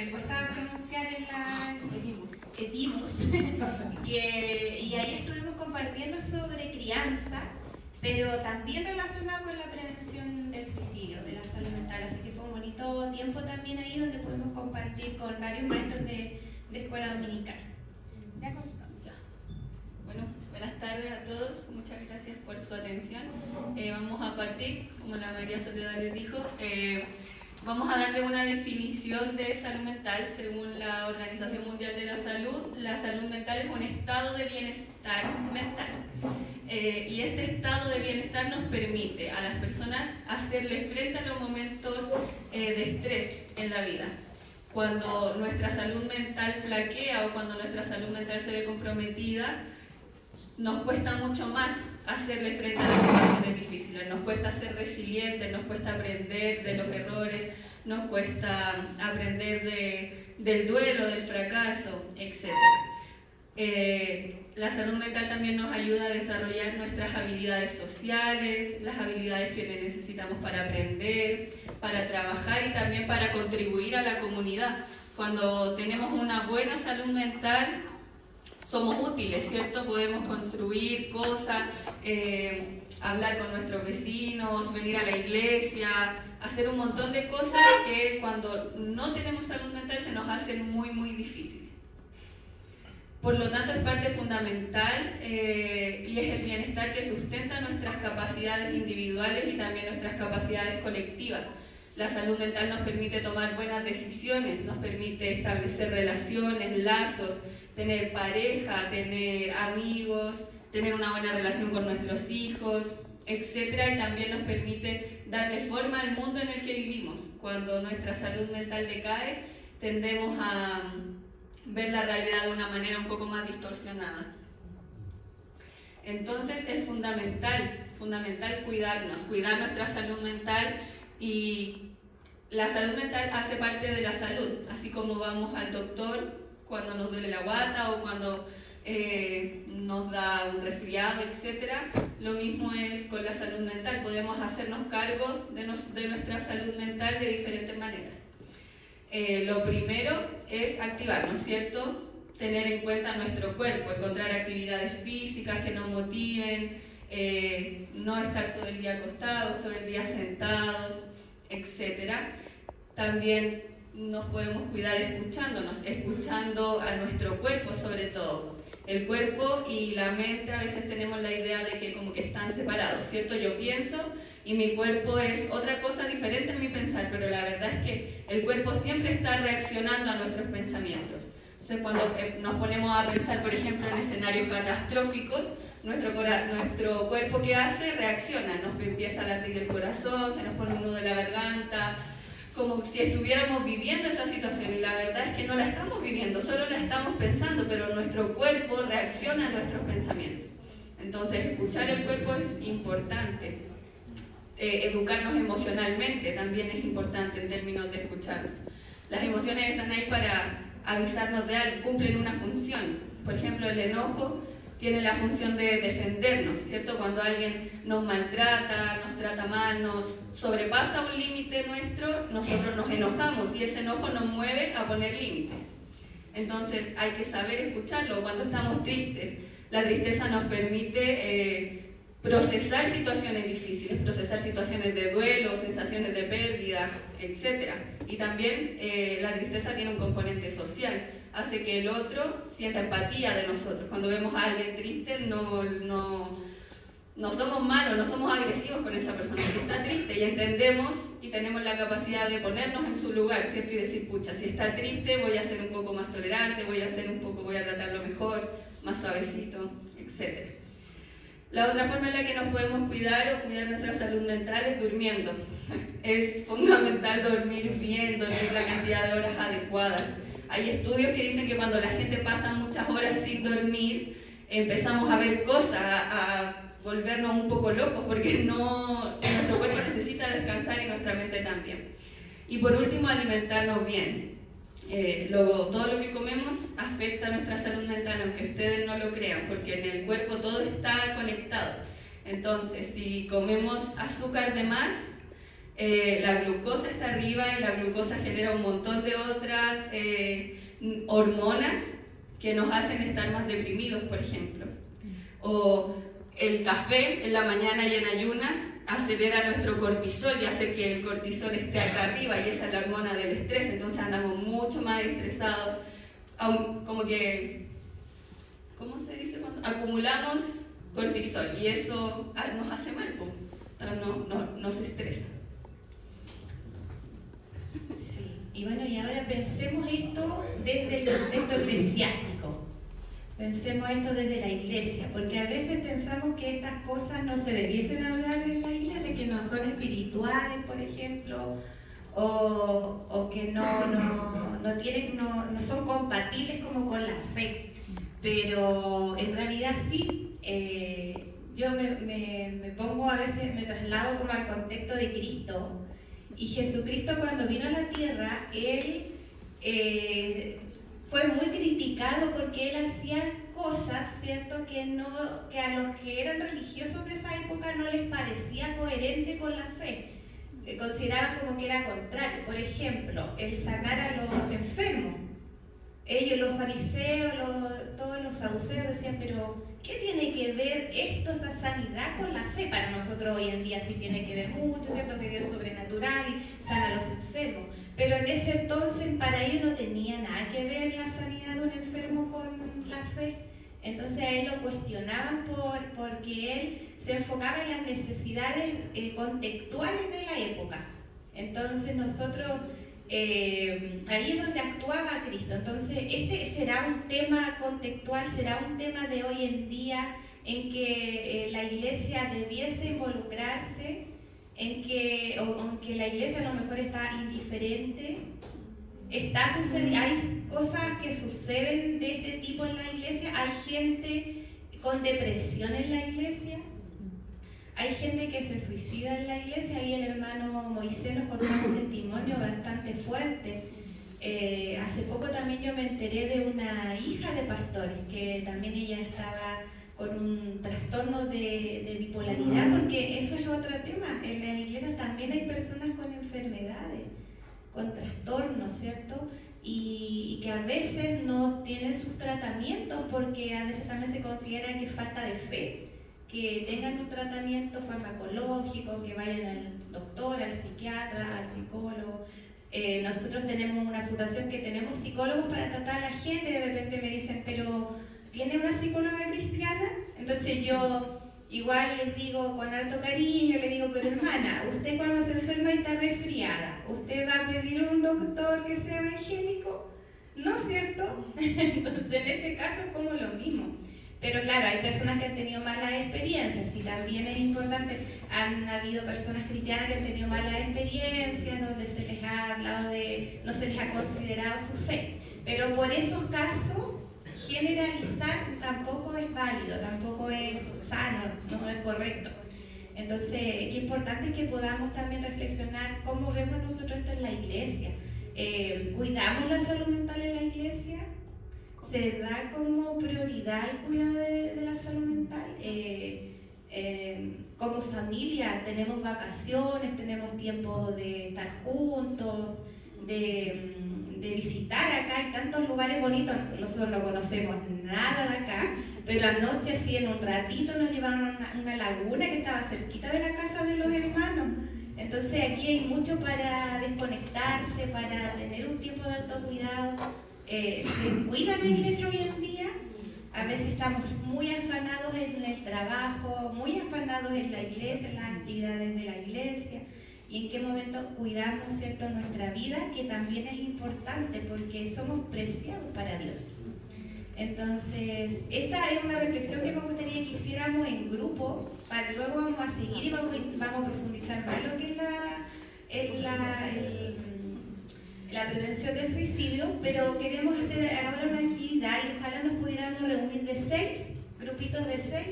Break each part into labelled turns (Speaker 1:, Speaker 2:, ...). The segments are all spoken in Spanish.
Speaker 1: me cuesta pronunciar en la Edimus. Y ahí estuvimos compartiendo sobre crianza, pero también relacionado con la prevención del suicidio, de la salud mental. Así que fue un bonito tiempo también ahí donde pudimos compartir con varios maestros de escuela dominical. Ya, Constanza.
Speaker 2: Bueno, buenas tardes a todos, muchas gracias por su atención. Vamos a partir, como la María Soledad les dijo, vamos a darle una definición de salud mental según la Organización Mundial de la Salud. La salud mental es un estado de bienestar mental. Y este estado de bienestar nos permite a las personas hacerle frente a los momentos de estrés en la vida. Cuando nuestra salud mental flaquea o cuando nuestra salud mental se ve comprometida, nos cuesta mucho más hacerle frente a las situaciones difíciles, nos cuesta ser resilientes, nos cuesta aprender de los errores, nos cuesta aprender del duelo, del fracaso, etc. La salud mental también nos ayuda a desarrollar nuestras habilidades sociales, las habilidades que necesitamos para aprender, para trabajar y también para contribuir a la comunidad. Cuando tenemos una buena salud mental, somos útiles, ¿cierto? Podemos construir cosas, hablar con nuestros vecinos, venir a la iglesia, hacer un montón de cosas que cuando no tenemos salud mental se nos hacen muy, muy difíciles. Por lo tanto, es parte fundamental y es el bienestar que sustenta nuestras capacidades individuales y también nuestras capacidades colectivas. La salud mental nos permite tomar buenas decisiones, nos permite establecer relaciones, lazos, tener pareja, tener amigos, tener una buena relación con nuestros hijos, etc. Y también nos permite darle forma al mundo en el que vivimos. Cuando nuestra salud mental decae, tendemos a ver la realidad de una manera un poco más distorsionada. Entonces es fundamental cuidarnos, cuidar nuestra salud mental, y la salud mental hace parte de la salud, así como vamos al doctor cuando nos duele la guata o cuando nos da un resfriado, etc. Lo mismo es con la salud mental, podemos hacernos cargo de nuestra salud mental de diferentes maneras. Lo primero es activarnos, ¿cierto? Tener en cuenta nuestro cuerpo, encontrar actividades físicas que nos motiven, no estar todo el día acostados, todo el día sentados, etc. También nos podemos cuidar escuchándonos, escuchando a nuestro cuerpo sobre todo. El cuerpo y la mente a veces tenemos la idea de que como que están separados, ¿cierto? Yo pienso y mi cuerpo es otra cosa diferente en mi pensar, pero la verdad es que el cuerpo siempre está reaccionando a nuestros pensamientos. Entonces cuando nos ponemos a pensar, por ejemplo, en escenarios catastróficos, nuestro cuerpo, ¿qué hace? Reacciona, nos empieza a latir el corazón, se nos pone un nudo en la garganta, como si estuviéramos viviendo esa situación, y la verdad es que no la estamos viviendo, solo la estamos pensando, pero nuestro cuerpo reacciona a nuestros pensamientos. Entonces, escuchar el cuerpo es importante. Educarnos emocionalmente también es importante en términos de escucharnos. Las emociones están ahí para avisarnos de algo, cumplen una función. Por ejemplo, el enojo tiene la función de defendernos, ¿cierto? Cuando alguien nos maltrata, nos trata mal, nos sobrepasa un límite nuestro, nosotros nos enojamos y ese enojo nos mueve a poner límites. Entonces hay que saber escucharlo. Cuando estamos tristes, la tristeza nos permite procesar situaciones difíciles, procesar situaciones de duelo, sensaciones de pérdida, etc. Y también la tristeza tiene un componente social, hace que el otro sienta empatía de nosotros. Cuando vemos a alguien triste, no somos malos, no somos agresivos con esa persona que está triste, y entendemos y tenemos la capacidad de ponernos en su lugar, ¿cierto? Y decir, pucha, si está triste voy a ser un poco más tolerante, voy a tratarlo mejor, más suavecito, etc. La otra forma en la que nos podemos cuidar o cuidar nuestra salud mental es durmiendo. Es fundamental dormir bien, dormir la cantidad de horas adecuadas. Hay estudios que dicen que cuando la gente pasa muchas horas sin dormir, empezamos a ver cosas, a volvernos un poco locos, porque nuestro cuerpo necesita descansar y nuestra mente también. Y por último, alimentarnos bien. Todo lo que comemos afecta a nuestra salud mental, aunque ustedes no lo crean, porque en el cuerpo todo está conectado. Entonces, si comemos azúcar de más, la glucosa está arriba y la glucosa genera un montón de otras hormonas que nos hacen estar más deprimidos, por ejemplo. O el café en la mañana y en ayunas acelera nuestro cortisol y hace que el cortisol esté acá arriba, y esa es la hormona del estrés, entonces andamos mucho más estresados, como que, ¿cómo se dice? Acumulamos cortisol y eso nos hace mal, nos estresa.
Speaker 1: Sí. Y bueno, y ahora pensemos esto desde el contexto eclesiástico. Pensemos esto desde la iglesia, porque a veces pensamos que estas cosas no se debiesen hablar en la iglesia, que no son espirituales, por ejemplo, o que no son compatibles como con la fe. Pero en realidad sí, yo me pongo a veces, me traslado como al contexto de Cristo, y Jesucristo cuando vino a la tierra, Él fue muy criticado porque Él hacía cosas, ¿cierto?, que a los que eran religiosos de esa época no les parecía coherente con la fe. Consideraban como que era contrario. Por ejemplo, el sanar a los enfermos. Ellos, los fariseos, todos los saduceos decían, pero ¿qué tiene que ver esto, esta sanidad, con la fe? Para nosotros hoy en día sí tiene que ver mucho, ¿cierto?, que Dios es sobrenatural y sana a los enfermos. Pero en ese entonces para ellos no tenía nada que ver la sanidad de un enfermo con la fe. Entonces a él lo cuestionaban porque él se enfocaba en las necesidades contextuales de la época. Entonces nosotros, ahí es donde actuaba Cristo. Entonces este será un tema contextual, será un tema de hoy en día en que la iglesia debiese involucrarse, en que, aunque la iglesia a lo mejor está indiferente, hay cosas que suceden de este tipo en la iglesia. Hay gente con depresión en la iglesia, hay gente que se suicida en la iglesia, y el hermano Moisés nos contó un testimonio bastante fuerte. Hace poco también yo me enteré de una hija de pastores, que también ella estaba con un trastorno de bipolaridad, porque eso es otro tema. En las iglesias también hay personas con enfermedades, con trastornos, ¿cierto? Y que a veces no tienen sus tratamientos, porque a veces también se considera que es falta de fe, que tengan un tratamiento farmacológico, que vayan al doctor, al psiquiatra, al psicólogo. Nosotros tenemos una fundación que tenemos psicólogos para tratar a la gente, y de repente me dicen, pero ¿tiene una psicóloga cristiana? Entonces yo igual les digo con alto cariño, le digo, pero hermana, usted cuando se enferma y está resfriada, ¿usted va a pedir un doctor que sea evangélico? ¿No es cierto? Entonces en este caso es como lo mismo. Pero claro, hay personas que han tenido malas experiencias, y también es importante. Han habido personas cristianas que han tenido malas experiencias, donde se les ha hablado no se les ha considerado su fe. Pero por esos casos, generalizar tampoco es válido, tampoco es sano, no es correcto. Entonces, qué importante es que podamos también reflexionar cómo vemos nosotros esto en la iglesia. ¿Cuidamos la salud mental en la iglesia? ¿Se da como prioridad el cuidado de la salud mental? Como familia tenemos vacaciones, tenemos tiempo de estar juntos, de visitar acá. Hay tantos lugares bonitos, nosotros no conocemos nada de acá, pero anoche así en un ratito nos llevaron a una laguna que estaba cerquita de la casa de los hermanos. Entonces aquí hay mucho para desconectarse, para tener un tiempo de autocuidado. ¿Se cuida la iglesia hoy en día? A veces estamos muy afanados en el trabajo, muy afanados en la iglesia, en las actividades de la iglesia. ¿Y en qué momento cuidamos, cierto, nuestra vida, que también es importante porque somos preciados para Dios? Entonces, esta es una reflexión que me gustaría que hiciéramos en grupo, para luego vamos a seguir y vamos a profundizar más lo que es la prevención del suicidio, pero queremos hacer ahora una actividad y ojalá nos pudiéramos reunir de 6, grupitos de 6,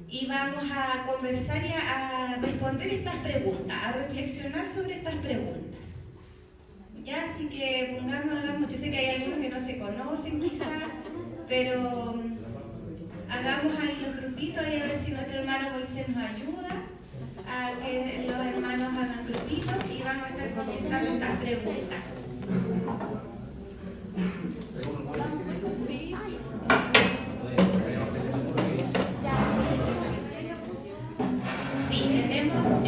Speaker 1: y vamos a conversar y a responder estas preguntas, a reflexionar sobre estas preguntas. Ya, así que hagamos, yo sé que hay algunos que no se conocen quizás, pero hagamos ahí los grupitos y a ver si nuestro hermano Moisés nos ayuda a que los hermanos hagan contestando estas preguntas. Sí, tenemos